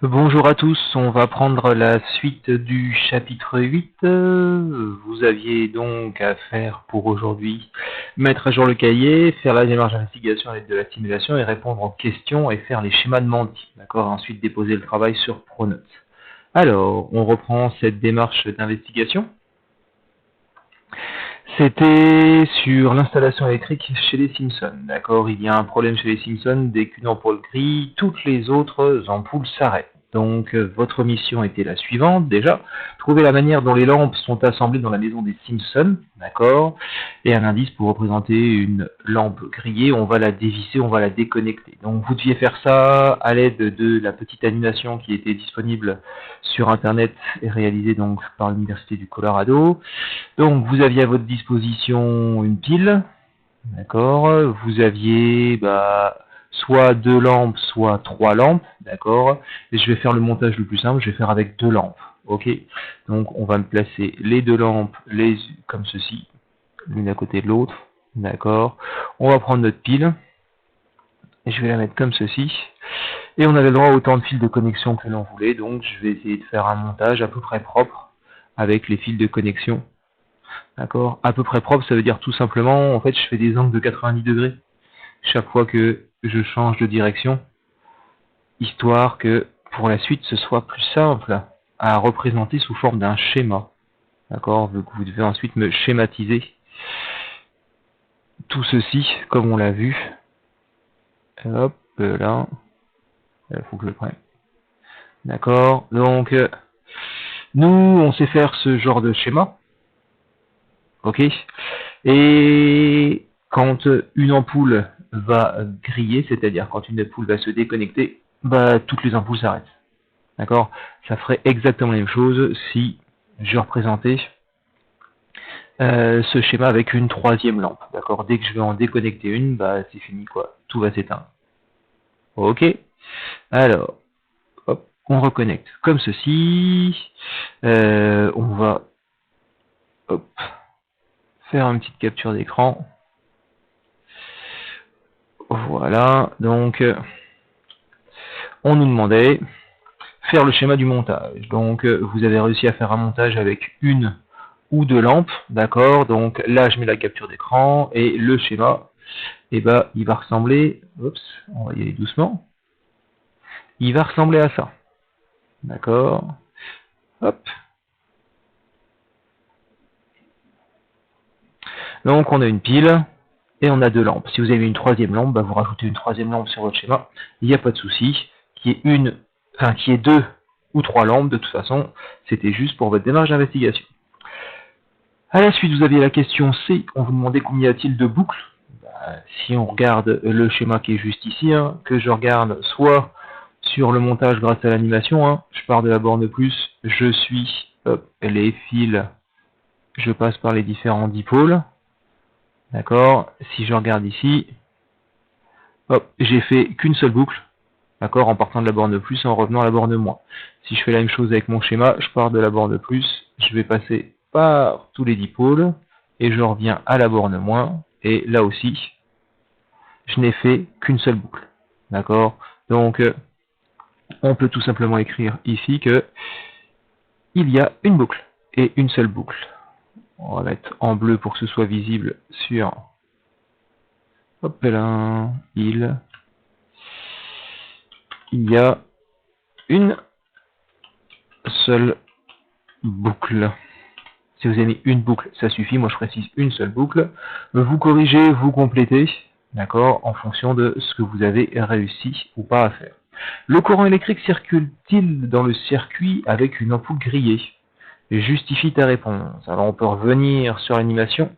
Bonjour à tous, on va prendre la suite du chapitre 8. Vous aviez donc à faire pour aujourd'hui mettre à jour le cahier, faire la démarche d'investigation à l'aide de la simulation et répondre aux questions et faire les schémas demandés. D'accord. Ensuite déposer le travail sur Pronote. Alors, on reprend cette démarche d'investigation. C'était sur l'installation électrique chez les Simpsons. D'accord. Il y a un problème chez les Simpsons, dès qu'une ampoule grille, toutes les autres ampoules s'arrêtent. Donc votre mission était la suivante déjà, trouver la manière dont les lampes sont assemblées dans la maison des Simpsons, d'accord. Et un indice pour représenter une lampe grillée, on va la dévisser, on va la déconnecter. Donc vous deviez faire ça à l'aide de la petite animation qui était disponible sur internet et réalisée donc par l'université du Colorado. Donc vous aviez à votre disposition une pile, d'accord. Vous aviez soit 2 lampes, soit 3 lampes, d'accord. Et je vais faire le montage le plus simple, je vais faire avec 2 lampes, ok. Donc on va me placer les 2 lampes comme ceci, l'une à côté de l'autre, d'accord. On va prendre notre pile, et je vais la mettre comme ceci. Et on avait le droit à autant de fils de connexion que l'on voulait, donc je vais essayer de faire un montage à peu près propre avec les fils de connexion. D'accord. À peu près propre, ça veut dire tout simplement, en fait, je fais des angles de 90 degrés chaque fois que je change de direction, histoire que pour la suite ce soit plus simple à représenter sous forme d'un schéma. D'accord. Vous devez ensuite me schématiser tout ceci comme on l'a vu. Hop là. Il faut que je le prenne. D'accord. Donc nous on sait faire ce genre de schéma. Ok. Et quand une ampoule va griller, c'est-à-dire quand une ampoule va se déconnecter, toutes les ampoules s'arrêtent. D'accord. Ça ferait exactement la même chose si je représentais ce schéma avec une troisième lampe. D'accord. Dès que je vais en déconnecter une, c'est fini quoi. Tout va s'éteindre. Ok. Alors, hop, on reconnecte comme ceci. On va hop, faire une petite capture d'écran. Voilà. Donc, on nous demandait faire le schéma du montage. Donc vous avez réussi à faire un montage avec une ou 2 lampes, d'accord. Donc là je mets la capture d'écran et le schéma, il va ressembler, on va y aller doucement, il va ressembler à ça, d'accord. Hop. Donc on a une pile et on a 2 lampes. Si vous avez une troisième lampe, vous rajoutez une troisième lampe sur votre schéma, il n'y a pas de souci. Qu'il y ait 2 ou 3 lampes, de toute façon, c'était juste pour votre démarche d'investigation. À la suite, vous aviez la question C, on vous demandait combien y a-t-il de boucles. Si on regarde le schéma qui est juste ici, que je regarde soit sur le montage grâce à l'animation, je pars de la borne plus, je suis les fils, je passe par les différents dipôles, d'accord. Si je regarde ici, j'ai fait qu'une seule boucle, d'accord, en partant de la borne plus et en revenant à la borne moins. Si je fais la même chose avec mon schéma, je pars de la borne plus, je vais passer par tous les dipôles et je reviens à la borne moins, et là aussi je n'ai fait qu'une seule boucle, d'accord. Donc on peut tout simplement écrire ici que il y a une boucle et une seule boucle. On va mettre en bleu pour que ce soit visible sur il y a une seule boucle. Si vous avez mis une boucle, ça suffit. Moi, je précise une seule boucle. Vous corrigez, vous complétez, d'accord, en fonction de ce que vous avez réussi ou pas à faire. Le courant électrique circule-t-il dans le circuit avec une ampoule grillée? Justifie ta réponse. Alors, on peut revenir sur l'animation.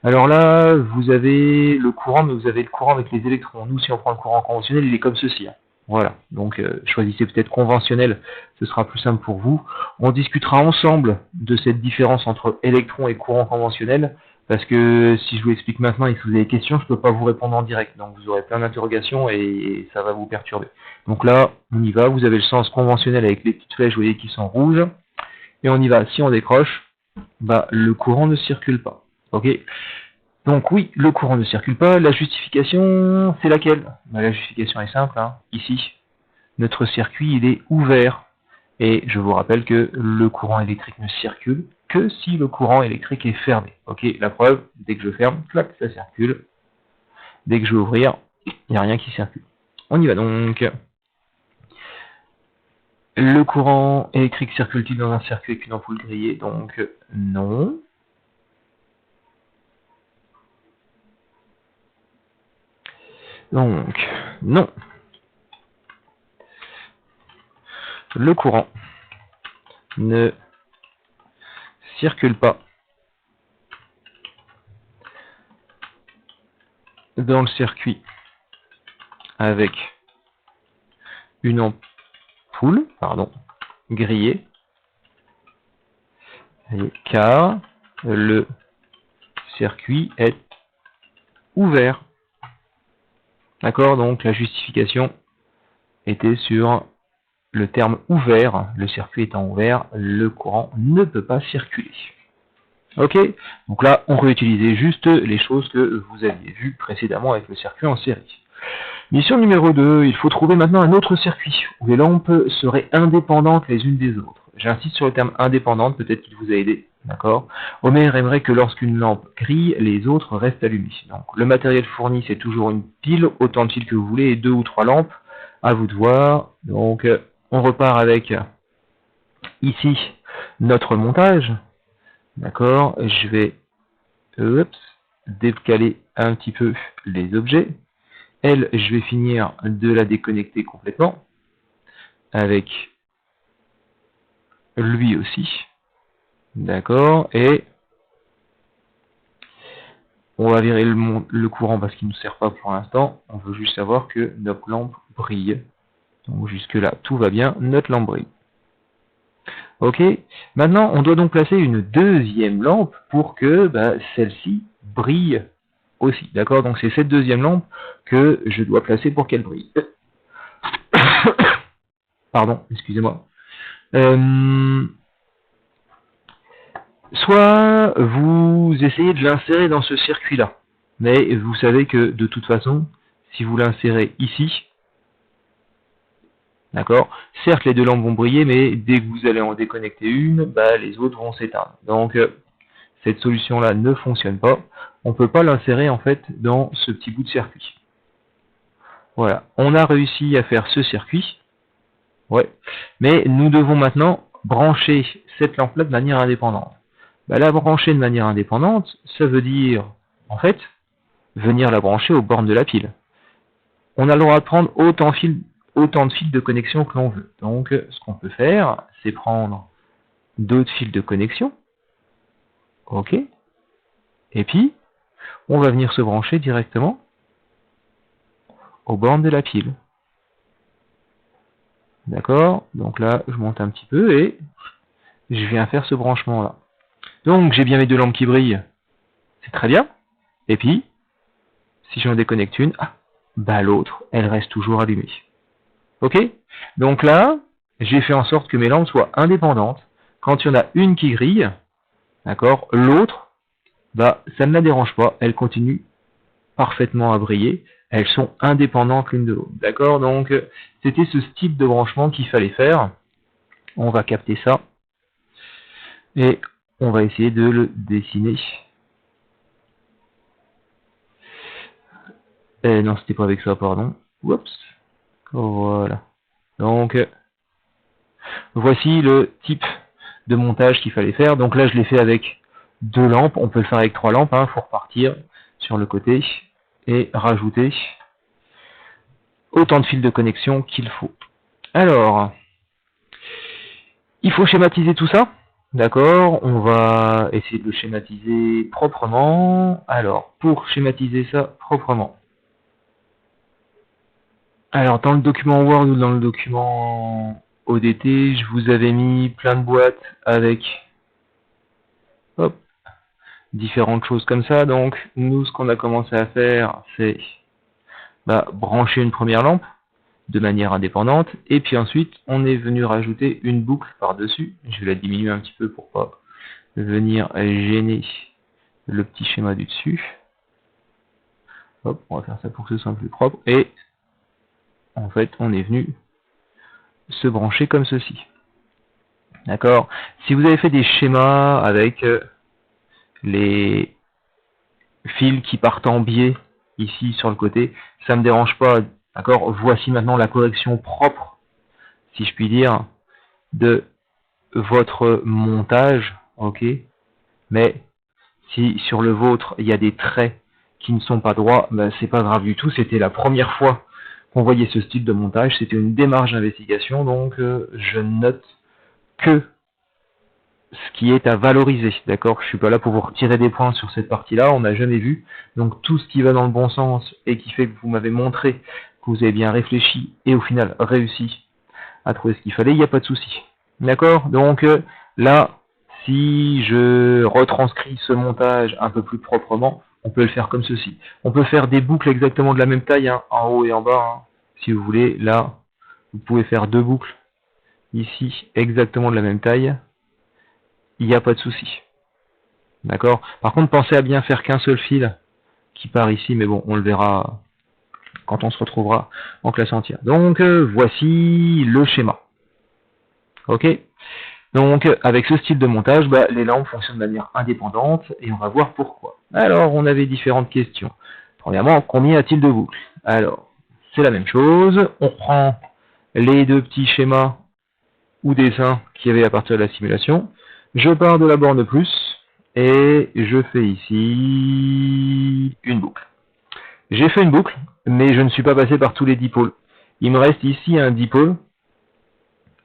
Alors là, vous avez le courant, mais vous avez le courant avec les électrons. Nous, si on prend le courant conventionnel, il est comme ceci. Voilà, donc choisissez peut-être conventionnel, ce sera plus simple pour vous. On discutera ensemble de cette différence entre électrons et courant conventionnel, parce que si je vous explique maintenant et que vous avez des questions, je ne peux pas vous répondre en direct, donc vous aurez plein d'interrogations et ça va vous perturber. Donc là, on y va, vous avez le sens conventionnel avec les petites flèches, vous voyez, qui sont rouges, et on y va. Si on décroche, le courant ne circule pas, ok. Donc oui, le courant ne circule pas. La justification, c'est laquelle? La justification est simple, ici. notre circuit il est ouvert. Et je vous rappelle que le courant électrique ne circule que si le courant électrique est fermé. Ok, la preuve, dès que je ferme, clac, ça circule. Dès que je vais ouvrir, il n'y a rien qui circule. On y va donc. Le courant électrique circule-t-il dans un circuit avec une ampoule grillée? Donc non. Donc non. Le courant ne circule pas dans le circuit avec une ampoule, grillée, car le circuit est ouvert. D'accord, donc la justification était sur le terme ouvert. Le circuit étant ouvert, le courant ne peut pas circuler. Ok, donc là, on réutilisait juste les choses que vous aviez vues précédemment avec le circuit en série. Mission numéro 2, il faut trouver maintenant un autre circuit où les lampes seraient indépendantes les unes des autres. J'insiste sur le terme indépendante, peut-être qu'il vous a aidé, d'accord. Homer aimerait que lorsqu'une lampe grille, les autres restent allumées. Donc le matériel fourni, c'est toujours une pile, autant de fils que vous voulez, et 2 ou 3 lampes, à vous de voir. Donc on repart avec, ici, notre montage, d'accord. Je vais, décaler un petit peu les objets. Elle, je vais finir de la déconnecter complètement, avec lui aussi, d'accord, et on va virer le courant parce qu'il ne nous sert pas pour l'instant, on veut juste savoir que notre lampe brille, donc jusque là tout va bien, notre lampe brille. Ok, maintenant on doit donc placer une deuxième lampe pour que celle-ci brille aussi, d'accord, donc c'est cette deuxième lampe que je dois placer pour qu'elle brille. Pardon, excusez-moi. Soit vous essayez de l'insérer dans ce circuit-là, mais vous savez que de toute façon, si vous l'insérez ici, d'accord, certes les deux lampes vont briller, mais dès que vous allez en déconnecter une, les autres vont s'éteindre. Donc cette solution-là ne fonctionne pas. On ne peut pas l'insérer en fait dans ce petit bout de circuit. Voilà, on a réussi à faire ce circuit. Ouais, mais nous devons maintenant brancher cette lampe-là de manière indépendante. La brancher de manière indépendante, ça veut dire, en fait, venir la brancher aux bornes de la pile. On a le droit de prendre autant de fils de connexion que l'on veut. Donc, ce qu'on peut faire, c'est prendre d'autres fils de connexion. Ok. Et puis, on va venir se brancher directement aux bornes de la pile. D'accord? Donc là, je monte un petit peu et je viens faire ce branchement-là. Donc, j'ai bien mes deux lampes qui brillent. C'est très bien. Et puis, si j'en déconnecte une, l'autre, elle reste toujours allumée. Ok? Donc là, j'ai fait en sorte que mes lampes soient indépendantes. Quand il y en a une qui grille, d'accord, l'autre, ça ne la dérange pas, elle continue parfaitement à briller. Elles sont indépendantes l'une de l'autre. D'accord? Donc, c'était ce type de branchement qu'il fallait faire. On va capter ça. Et on va essayer de le dessiner. Non, c'était pas avec ça, pardon. Oups. Voilà. Donc, voici le type de montage qu'il fallait faire. Donc là, je l'ai fait avec 2 lampes. On peut le faire avec 3 lampes. Il faut repartir sur le côté et rajouter autant de fils de connexion qu'il faut. Alors, il faut schématiser tout ça. D'accord, on va essayer de le schématiser proprement. Alors, pour schématiser ça proprement, alors dans le document Word ou dans le document ODT, je vous avais mis plein de boîtes avec différentes choses comme ça. Donc, nous, ce qu'on a commencé à faire, c'est brancher une première lampe de manière indépendante, et puis ensuite, on est venu rajouter une boucle par-dessus. Je vais la diminuer un petit peu pour pas venir gêner le petit schéma du dessus. Hop, on va faire ça pour que ce soit plus propre. Et en fait, on est venu se brancher comme ceci. D'accord? Si vous avez fait des schémas avec les fils qui partent en biais ici sur le côté, ça ne me dérange pas. D'accord? Voici maintenant la correction propre, si je puis dire, de votre montage. Ok? Mais si sur le vôtre il y a des traits qui ne sont pas droits, ben, c'est pas grave du tout. C'était la première fois qu'on voyait ce style de montage. C'était une démarche d'investigation, donc je note que ce qui est à valoriser, d'accord? Je suis pas là pour vous retirer des points sur cette partie-là, on n'a jamais vu. Donc tout ce qui va dans le bon sens et qui fait que vous m'avez montré que vous avez bien réfléchi et au final réussi à trouver ce qu'il fallait, il n'y a pas de souci. D'accord? Donc là, si je retranscris ce montage un peu plus proprement, on peut le faire comme ceci. On peut faire des boucles exactement de la même taille, hein, en haut et en bas, hein, si vous voulez. Là, vous pouvez faire deux boucles ici exactement de la même taille. Il n'y a pas de souci. D'accord? Par contre, pensez à bien faire qu'un seul fil qui part ici, mais bon, on le verra quand on se retrouvera en classe entière. Donc, voici le schéma. Ok? Donc, avec ce style de montage, bah, les lampes fonctionnent de manière indépendante, et on va voir pourquoi. Alors, on avait différentes questions. Premièrement, combien y a-t-il de boucles? Alors, c'est la même chose. On prend les deux petits schémas ou dessins qu'il y avait à partir de la simulation. Je pars de la borne plus et je fais ici une boucle. J'ai fait une boucle, mais je ne suis pas passé par tous les dipôles. Il me reste ici un dipôle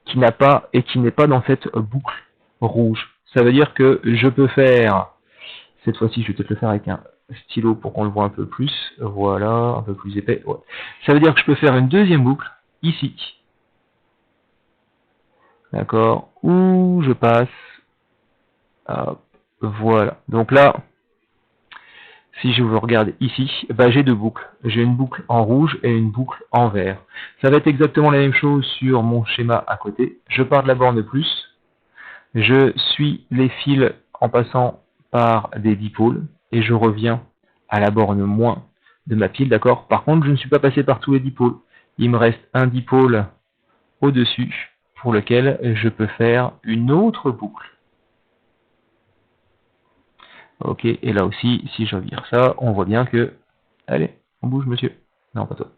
qui n'a pas et qui n'est pas dans cette boucle rouge. Ça veut dire que je peux faire, cette fois-ci je vais peut-être le faire avec un stylo pour qu'on le voit un peu plus, voilà, un peu plus épais. Ouais. Ça veut dire que je peux faire une deuxième boucle ici. D'accord, où je passe. Hop, voilà. Donc là, si je vous regarde ici, bah j'ai deux boucles. J'ai une boucle en rouge et une boucle en vert. Ça va être exactement la même chose sur mon schéma à côté. Je pars de la borne plus. Je suis les fils en passant par des dipôles et je reviens à la borne moins de ma pile, d'accord? Par contre, je ne suis pas passé par tous les dipôles. Il me reste un dipôle au-dessus pour lequel je peux faire une autre boucle. Ok, et là aussi, si je vire ça, on voit bien que... Allez, on bouge, monsieur. Non, pas toi.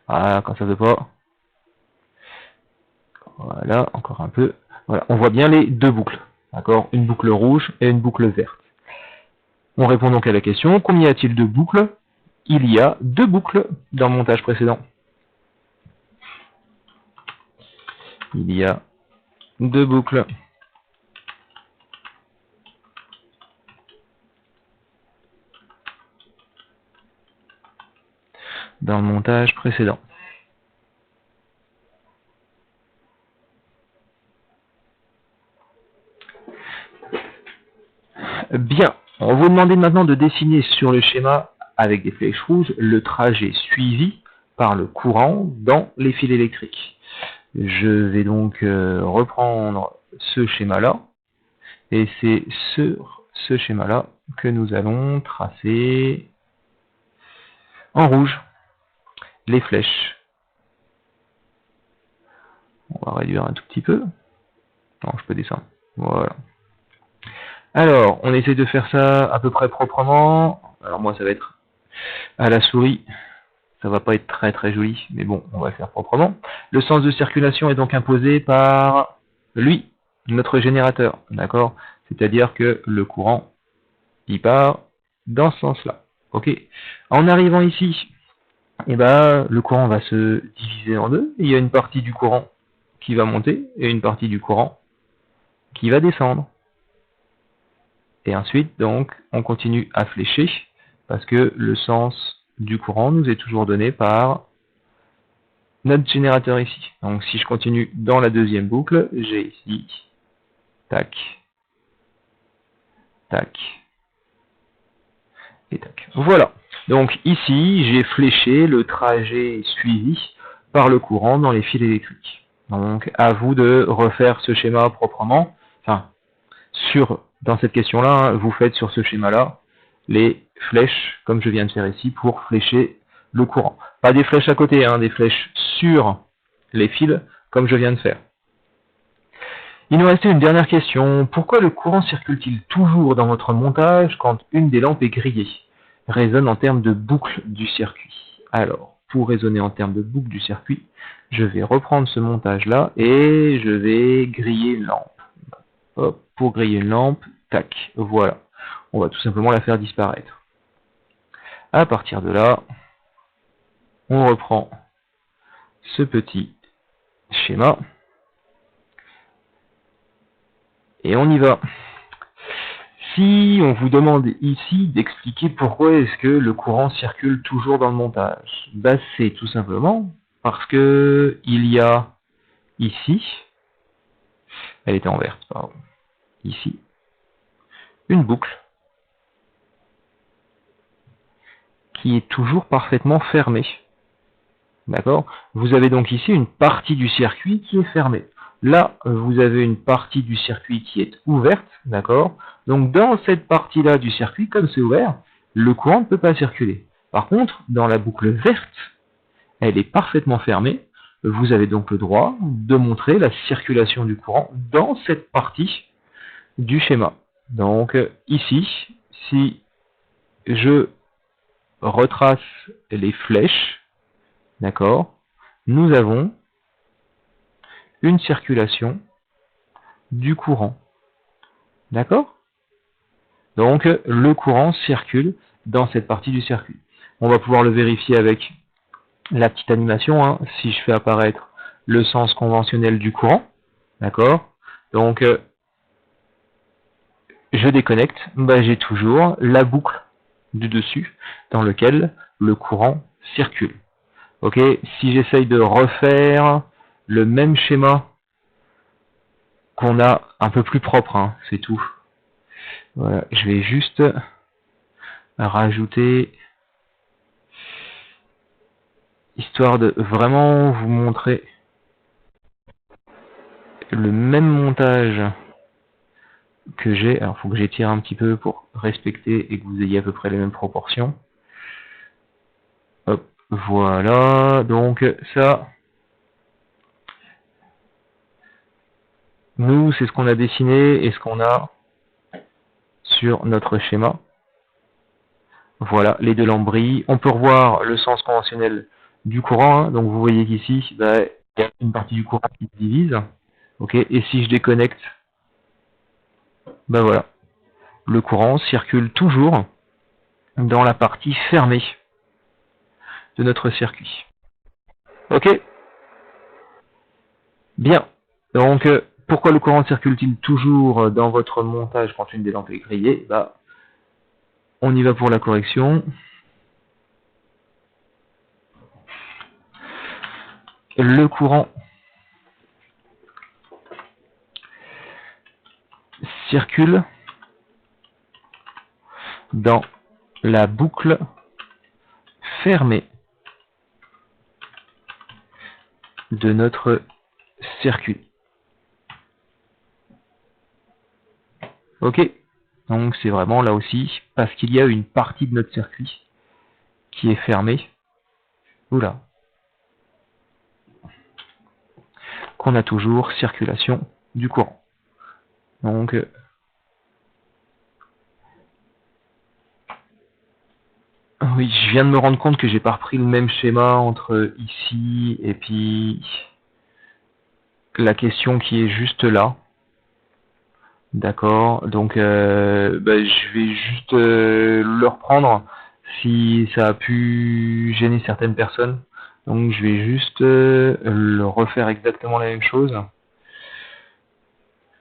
Ah, quand ça veut pas. Voilà, encore un peu. Voilà, on voit bien les deux boucles. D'accord? Une boucle rouge et une boucle verte. On répond donc à la question, combien y a-t-il de boucles? Il y a deux boucles dans le montage précédent. Il y a deux boucles. Dans le montage précédent. Bien, on vous demande maintenant de dessiner sur le schéma avec des flèches rouges le trajet suivi par le courant dans les fils électriques. Je vais donc reprendre ce schéma-là et c'est sur ce schéma-là que nous allons tracer en rouge les flèches. On va réduire un tout petit peu. Non, je peux descendre. Voilà. Alors, on essaie de faire ça à peu près proprement. Alors moi, ça va être à la souris. Ça va pas être très très joli, mais bon, on va le faire proprement. Le sens de circulation est donc imposé par lui, notre générateur, d'accord? C'est-à-dire que le courant, il part dans ce sens-là. Ok. En arrivant ici, eh ben, le courant va se diviser en deux. Il y a une partie du courant qui va monter et une partie du courant qui va descendre. Et ensuite, donc, on continue à flécher parce que le sens du courant nous est toujours donné par notre générateur ici. Donc si je continue dans la deuxième boucle, j'ai ici, tac, tac, et tac. Voilà. Donc ici, j'ai fléché le trajet suivi par le courant dans les fils électriques. Donc à vous de refaire ce schéma proprement. Enfin, dans cette question-là, vous faites sur ce schéma-là les flèches, comme je viens de faire ici, pour flécher le courant. Pas des flèches à côté, hein, des flèches sur les fils comme je viens de faire. Il nous restait une dernière question. Pourquoi le courant circule-t-il toujours dans votre montage quand une des lampes est grillée? Résonne en termes de boucle du circuit. Alors, pour raisonner en termes de boucle du circuit, je vais reprendre ce montage-là et je vais griller une lampe. Hop, pour griller une lampe, tac, voilà. On va tout simplement la faire disparaître. À partir de là, on reprend ce petit schéma et on y va. Si on vous demande ici d'expliquer pourquoi est-ce que le courant circule toujours dans le montage, bah c'est tout simplement parce que il y a ici, elle était en verte, pardon, ici, une boucle qui est toujours parfaitement fermée. D'accord? Vous avez donc ici une partie du circuit qui est fermée. Là, vous avez une partie du circuit qui est ouverte, d'accord? Donc dans cette partie-là du circuit, comme c'est ouvert, le courant ne peut pas circuler. Par contre, dans la boucle verte, elle est parfaitement fermée. Vous avez donc le droit de montrer la circulation du courant dans cette partie du schéma. Donc ici, si je retrace les flèches, d'accord, nous avons une circulation du courant. D'accord? Donc le courant circule dans cette partie du circuit. On va pouvoir le vérifier avec la petite animation, hein, si je fais apparaître le sens conventionnel du courant. D'accord? Donc je déconnecte, bah, j'ai toujours la boucle du dessus dans laquelle le courant circule. Ok, si j'essaye de refaire le même schéma qu'on a un peu plus propre, hein, c'est tout. Voilà, je vais juste rajouter, histoire de vraiment vous montrer le même montage que j'ai. Alors, il faut que j'étire un petit peu pour respecter et que vous ayez à peu près les mêmes proportions. Hop, voilà, donc ça, nous, c'est ce qu'on a dessiné et ce qu'on a sur notre schéma. Voilà, les deux lambris. On peut revoir le sens conventionnel du courant. Hein. Donc vous voyez qu'ici, bah, il y a une partie du courant qui se divise. Okay. Et si je déconnecte, bah voilà, le courant circule toujours dans la partie fermée de notre circuit. Ok. Bien. Donc, pourquoi le courant circule-t-il toujours dans votre montage quand une des lampes est grillée? Bah, on y va pour la correction. Le courant circule dans la boucle fermée de notre circuit. Ok, donc c'est vraiment là aussi parce qu'il y a une partie de notre circuit qui est fermée. Oula. Qu'on a toujours circulation du courant. Donc oui, je viens de me rendre compte que j'ai pas repris le même schéma entre ici et puis la question qui est juste là. D'accord, donc je vais juste le reprendre si ça a pu gêner certaines personnes. Donc je vais juste le refaire exactement la même chose.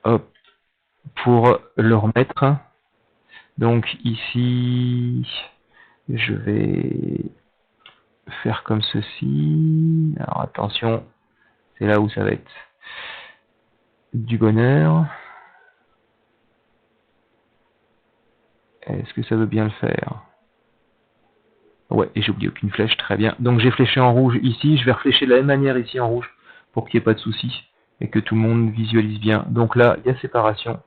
Hop, pour le remettre. Donc ici, je vais faire comme ceci. Alors attention, c'est là où ça va être du bonheur. Est-ce que ça veut bien le faire? Ouais, et j'ai oublié aucune flèche, très bien. Donc j'ai fléché en rouge ici, je vais reflécher de la même manière ici en rouge, pour qu'il n'y ait pas de souci, et que tout le monde visualise bien. Donc là, il y a séparation.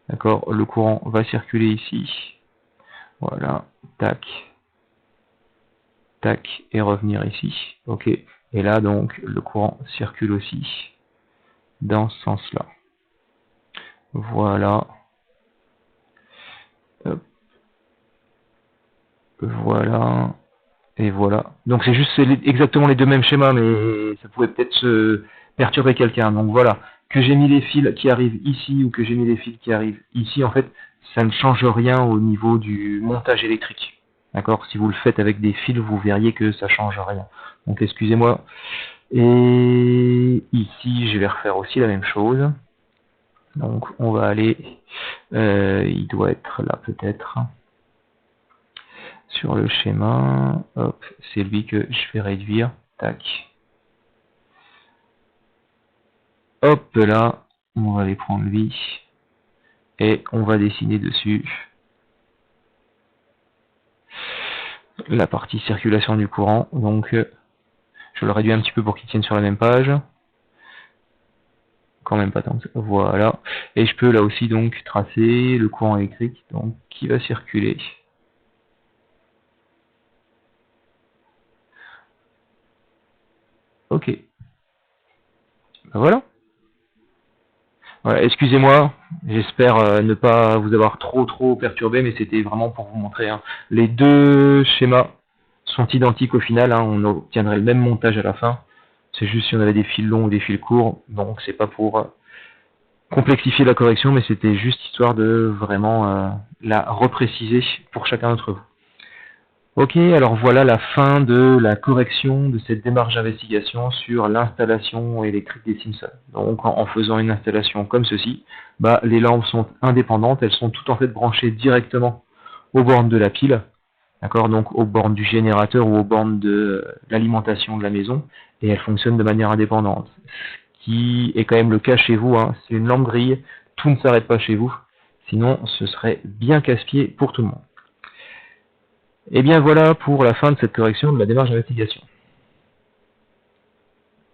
D'accord, le courant va circuler ici. Voilà, tac, tac, et revenir ici. Ok, Et là, donc, le courant circule aussi dans ce sens-là. Voilà. Hop. Voilà. Et voilà. Donc c'est juste exactement les deux mêmes schémas, mais ça pouvait peut-être se perturber quelqu'un. Donc voilà. Que j'ai mis les fils qui arrivent ici ou que j'ai mis les fils qui arrivent ici, en fait, ça ne change rien au niveau du montage électrique. D'accord? Si vous le faites avec des fils, vous verriez que ça change rien. Donc excusez-moi. Et ici, je vais refaire aussi la même chose. Donc on va aller, il doit être là peut-être, sur le schéma. Hop, c'est lui que je vais réduire. Tac. Hop là, on va aller prendre lui. Et on va dessiner dessus la partie circulation du courant. Donc je le réduis un petit peu pour qu'il tienne sur la même page. Quand même pas tant que ça. Voilà. Et je peux là aussi donc tracer le courant électrique donc, qui va circuler. Ok. Ben voilà. Voilà, excusez-moi, j'espère ne pas vous avoir trop perturbé, mais c'était vraiment pour vous montrer. Hein. Les deux schémas sont identiques au final, hein, on obtiendrait le même montage à la fin. C'est juste si on avait des fils longs ou des fils courts, donc c'est pas pour complexifier la correction, mais c'était juste histoire de vraiment la repréciser pour chacun d'entre vous. Ok, alors voilà la fin de la correction de cette démarche d'investigation sur l'installation électrique des Simpsons. Donc en faisant une installation comme ceci, bah, les lampes sont indépendantes, elles sont toutes en fait branchées directement aux bornes de la pile, d'accord, donc aux bornes du générateur ou aux bornes de l'alimentation de la maison, et elles fonctionnent de manière indépendante. Ce qui est quand même le cas chez vous, hein. C'est une lampe grille, tout ne s'arrête pas chez vous, sinon ce serait bien casse-pied pour tout le monde. Et bien voilà pour la fin de cette correction de la démarche d'investigation.